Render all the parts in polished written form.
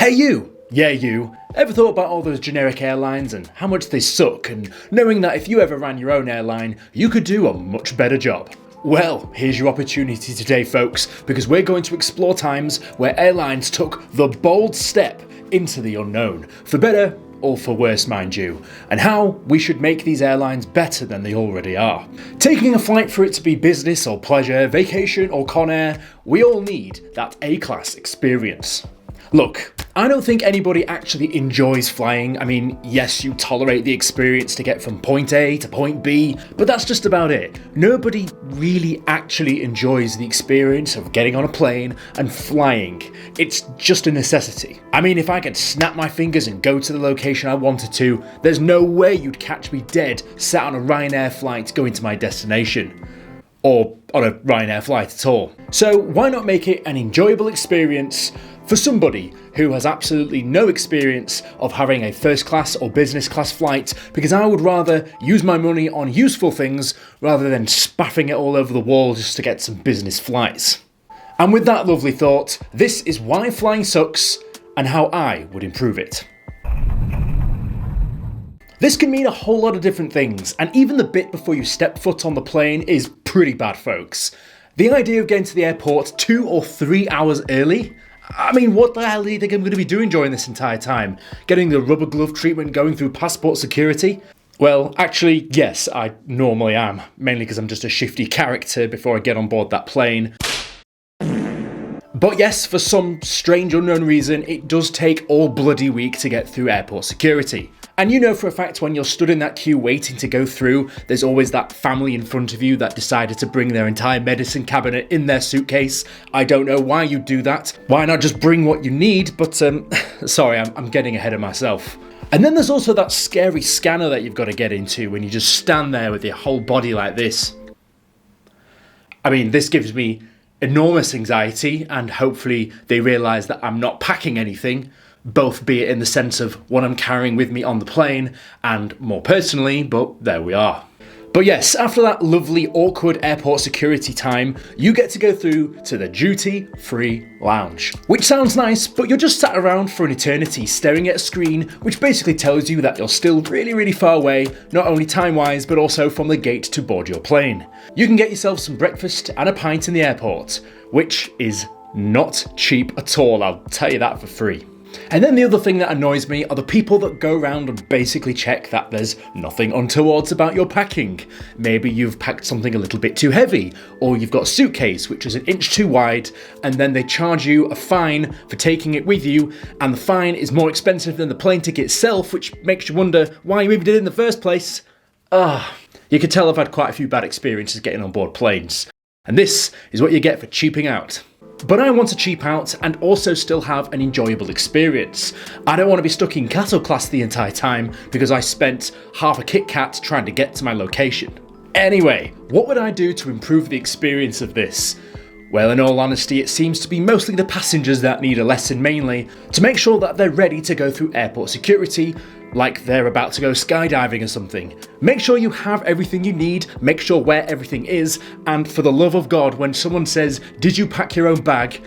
Hey you! Yeah you! Ever thought about all those generic airlines and how much they suck, and knowing that if you ever ran your own airline, you could do a much better job? Well, here's your opportunity today folks, because we're going to explore times where airlines took the bold step into the unknown, for better or for worse mind you, and how we should make these airlines better than they already are. Taking a flight for it to be business or pleasure, vacation or Con Air, we all need that A-class experience. Look, I don't think anybody actually enjoys flying. I mean, yes, you tolerate the experience to get from point A to point B, but that's just about it. Nobody really actually enjoys the experience of getting on a plane and flying. It's just a necessity. I mean, if I could snap my fingers and go to the location I wanted to, there's no way you'd catch me dead sat on a Ryanair flight going to my destination. Or on a Ryanair flight at all. So why not make it an enjoyable experience for somebody who has absolutely no experience of having a first class or business class flight, because I would rather use my money on useful things rather than spaffing it all over the wall just to get some business flights. And with that lovely thought, this is why flying sucks and how I would improve it. This can mean a whole lot of different things, and even the bit before you step foot on the plane is pretty bad, folks. The idea of getting to the airport 2 or 3 hours early? I mean, what the hell do you think I'm going to be doing during this entire time? Getting the rubber glove treatment going through passport security? Well, actually, yes, I normally am, mainly because I'm just a shifty character before I get on board that plane. But yes, for some strange unknown reason, it does take all bloody week to get through airport security. And you know for a fact when you're stood in that queue waiting to go through, there's always that family in front of you that decided to bring their entire medicine cabinet in their suitcase. I don't know why you do that. Why not just bring what you need? But sorry, I'm getting ahead of myself. And then there's also that scary scanner that you've got to get into when you just stand there with your whole body like this. I mean, this gives me enormous anxiety, and hopefully they realise that I'm not packing anything, both be it in the sense of what I'm carrying with me on the plane and more personally, but there we are. But yes, after that lovely awkward airport security time, you get to go through to the duty-free lounge. Which sounds nice, but you're just sat around for an eternity staring at a screen which basically tells you that you're still really far away, not only time-wise but also from the gate to board your plane. You can get yourself some breakfast and a pint in the airport, which is not cheap at all, I'll tell you that for free. And then the other thing that annoys me are the people that go around and basically check that there's nothing untoward about your packing. Maybe you've packed something a little bit too heavy, or you've got a suitcase which is 1 inch too wide, and then they charge you a fine for taking it with you, and the fine is more expensive than the plane ticket itself, which makes you wonder why you even did it in the first place. You can tell I've had quite a few bad experiences getting on board planes. And this is what you get for cheaping out. But I want to cheap out and also still have an enjoyable experience. I don't want to be stuck in cattle class the entire time because I spent half a Kit Kat trying to get to my location. Anyway, what would I do to improve the experience of this? Well, in all honesty, it seems to be mostly the passengers that need a lesson, mainly to make sure that they're ready to go through airport security, like they're about to go skydiving or something. Make sure you have everything you need, make sure where everything is, and for the love of God, when someone says, "Did you pack your own bag?"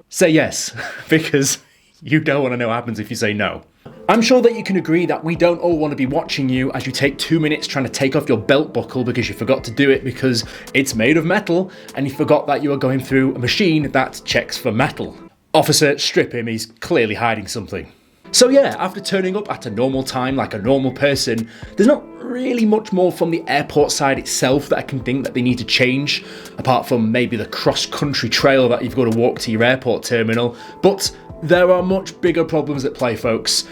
say yes, because you don't want to know what happens if you say no. I'm sure that you can agree that we don't all want to be watching you as you take 2 minutes trying to take off your belt buckle because you forgot to do it because it's made of metal and you forgot that you are going through a machine that checks for metal. Officer, strip him, he's clearly hiding something. So yeah, after turning up at a normal time like a normal person, there's not really much more from the airport side itself that I can think that they need to change, apart from maybe the cross-country trail that you've got to walk to your airport terminal, but there are much bigger problems at play, folks,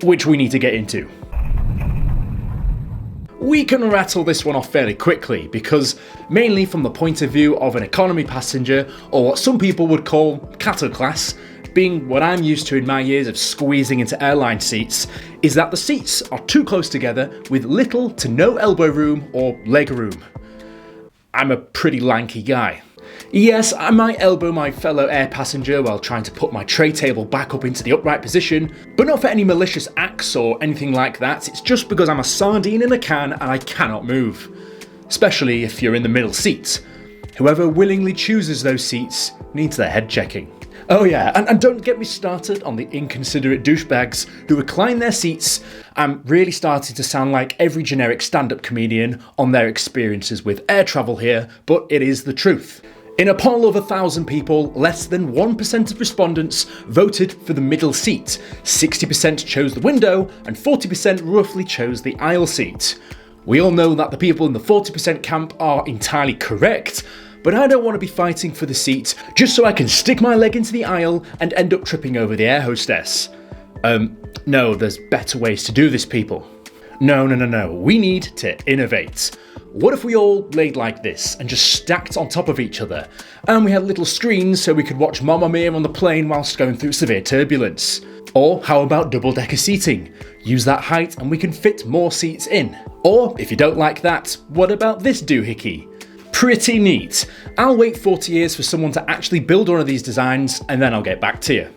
which we need to get into. We can rattle this one off fairly quickly because, mainly from the point of view of an economy passenger, or what some people would call cattle class, being what I'm used to in my years of squeezing into airline seats, is that the seats are too close together with little to no elbow room or leg room. I'm a pretty lanky guy. Yes, I might elbow my fellow air passenger while trying to put my tray table back up into the upright position, but not for any malicious acts or anything like that. It's just because I'm a sardine in a can and I cannot move. Especially if you're in the middle seat. Whoever willingly chooses those seats needs their head checking. Oh yeah, and don't get me started on the inconsiderate douchebags who recline their seats. I'm really starting to sound like every generic stand-up comedian on their experiences with air travel here, but it is the truth. In a poll of 1,000 people, less than 1% of respondents voted for the middle seat, 60% chose the window, and 40% roughly chose the aisle seat. We all know that the people in the 40% camp are entirely correct, but I don't want to be fighting for the seat just so I can stick my leg into the aisle and end up tripping over the air hostess. No, there's better ways to do this, people. No, we need to innovate. What if we all laid like this and just stacked on top of each other, and we had little screens so we could watch Mamma Mia on the plane whilst going through severe turbulence? Or how about double-decker seating? Use that height and we can fit more seats in. Or, if you don't like that, what about this doohickey? Pretty neat. I'll wait 40 years for someone to actually build one of these designs, and then I'll get back to you.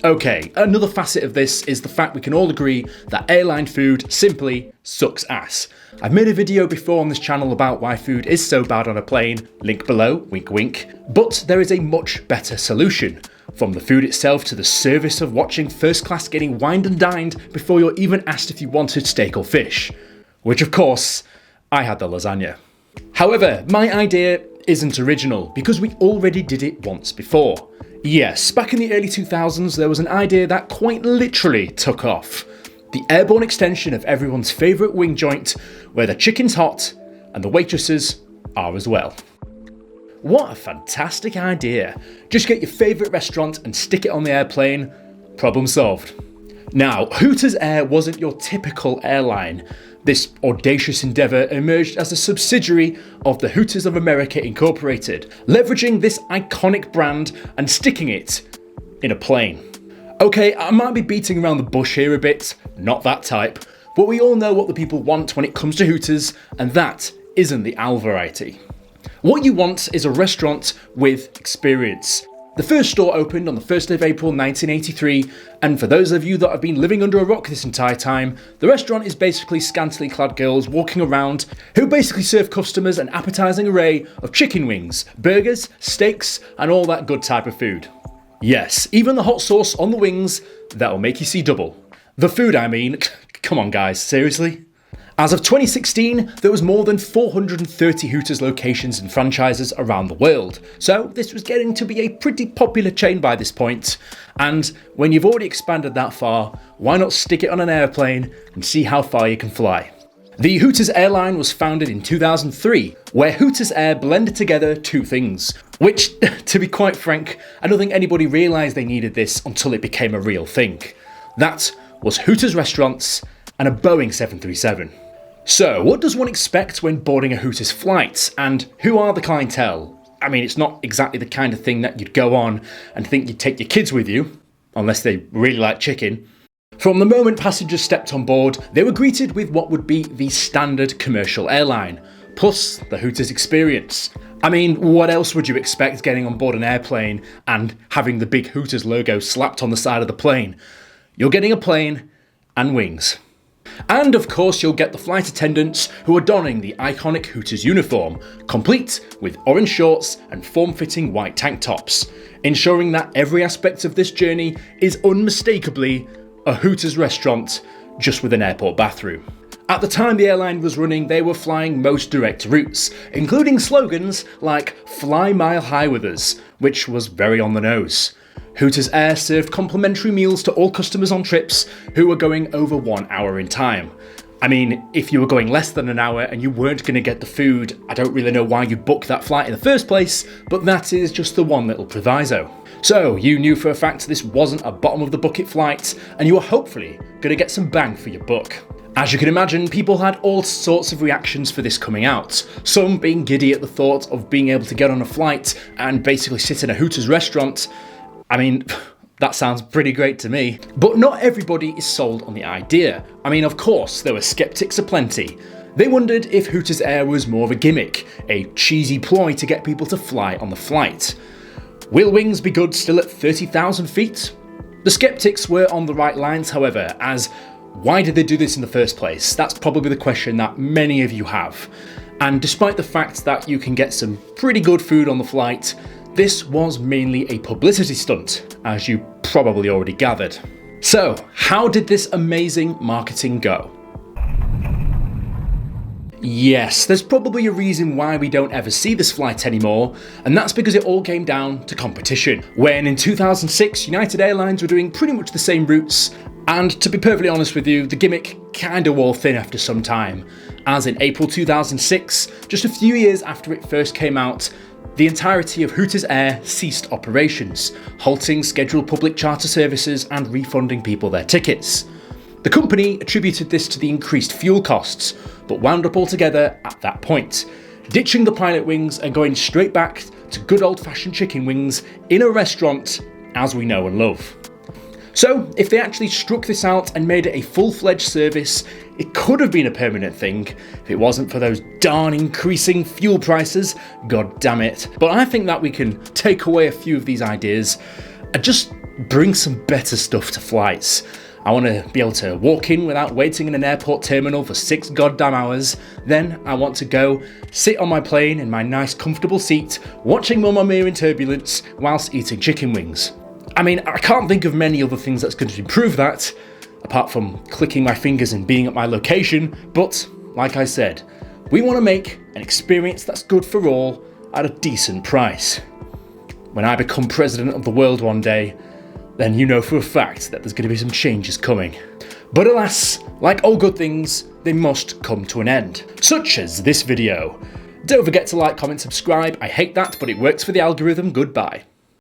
Okay, another facet of this is the fact we can all agree that airline food simply sucks ass. I've made a video before on this channel about why food is so bad on a plane, link below, wink wink, but there is a much better solution. From the food itself to the service of watching first class getting wined and dined before you're even asked if you wanted steak or fish. Which of course, I had the lasagna. However, my idea isn't original because we already did it once before. Yes, back in the early 2000s there was an idea that quite literally took off. The airborne extension of everyone's favourite wing joint where the chicken's hot and the waitresses are as well. What a fantastic idea. Just get your favourite restaurant and stick it on the airplane. Problem solved. Now, Hooters Air wasn't your typical airline. This audacious endeavour emerged as a subsidiary of the Hooters of America Incorporated, leveraging this iconic brand and sticking it in a plane. Okay, I might be beating around the bush here a bit, not that type, but we all know what the people want when it comes to Hooters, and that isn't the owl variety. What you want is a restaurant with experience. The first store opened on the 1st of April 1983, and for those of you that have been living under a rock this entire time, the restaurant is basically scantily clad girls walking around who basically serve customers an appetising array of chicken wings, burgers, steaks, and all that good type of food. Yes, even the hot sauce on the wings, that'll make you see double. The food, I mean. Come on guys, seriously? As of 2016, there was more than 430 Hooters locations and franchises around the world, so this was getting to be a pretty popular chain by this point. And when you've already expanded that far, why not stick it on an airplane and see how far you can fly? The Hooters airline was founded in 2003, where Hooters Air blended together two things, which, to be quite frank, I don't think anybody realised they needed this until it became a real thing. That was Hooters restaurants and a Boeing 737. So, what does one expect when boarding a Hooters flight, and who are the clientele? I mean, it's not exactly the kind of thing that you'd go on and think you'd take your kids with you, unless they really like chicken. From the moment passengers stepped on board, they were greeted with what would be the standard commercial airline, plus the Hooters experience. I mean, what else would you expect getting on board an airplane and having the big Hooters logo slapped on the side of the plane? You're getting a plane and wings. And of course you'll get the flight attendants who are donning the iconic Hooters uniform, complete with orange shorts and form-fitting white tank tops, ensuring that every aspect of this journey is unmistakably a Hooters restaurant, just with an airport bathroom. At the time the airline was running, they were flying most direct routes, including slogans like "Fly Mile High with Us," which was very on the nose. Hooters Air served complimentary meals to all customers on trips who were going over 1 hour in time. I mean, if you were going less than an hour and you weren't going to get the food, I don't really know why you booked that flight in the first place, but that is just the one little proviso. So, you knew for a fact this wasn't a bottom of the bucket flight, and you were hopefully going to get some bang for your buck. As you can imagine, people had all sorts of reactions for this coming out, some being giddy at the thought of being able to get on a flight and basically sit in a Hooters restaurant. I mean, that sounds pretty great to me. But not everybody is sold on the idea. I mean, of course, there were skeptics aplenty. They wondered if Hooters Air was more of a gimmick, a cheesy ploy to get people to fly on the flight. Will wings be good still at 30,000 feet? The skeptics were on the right lines, however, as why did they do this in the first place? That's probably the question that many of you have. And despite the fact that you can get some pretty good food on the flight, This was mainly a publicity stunt, as you probably already gathered. So, how did this amazing marketing go? Yes, there's probably a reason why we don't ever see this flight anymore, and that's because it all came down to competition. When in 2006, United Airlines were doing pretty much the same routes, and to be perfectly honest with you, the gimmick kinda wore thin after some time, as in April 2006, just a few years after it first came out, the entirety of Hooters Air ceased operations, halting scheduled public charter services and refunding people their tickets. The company attributed this to the increased fuel costs, but wound up altogether at that point, ditching the pilot wings and going straight back to good old-fashioned chicken wings in a restaurant as we know and love. So, if they actually struck this out and made it a full-fledged service, it could have been a permanent thing if it wasn't for those darn increasing fuel prices, god damn it. But I think that we can take away a few of these ideas and just bring some better stuff to flights. I want to be able to walk in without waiting in an airport terminal for 6 goddamn hours. Then I want to go sit on my plane in my nice comfortable seat, watching Mamma Mia in turbulence whilst eating chicken wings. I mean, I can't think of many other things that's going to improve that, apart from clicking my fingers and being at my location, but like I said, we want to make an experience that's good for all at a decent price. When I become president of the world one day, then you know for a fact that there's going to be some changes coming. But alas, like all good things, they must come to an end, such as this video. Don't forget to like, comment, subscribe. I hate that, but it works for the algorithm. Goodbye.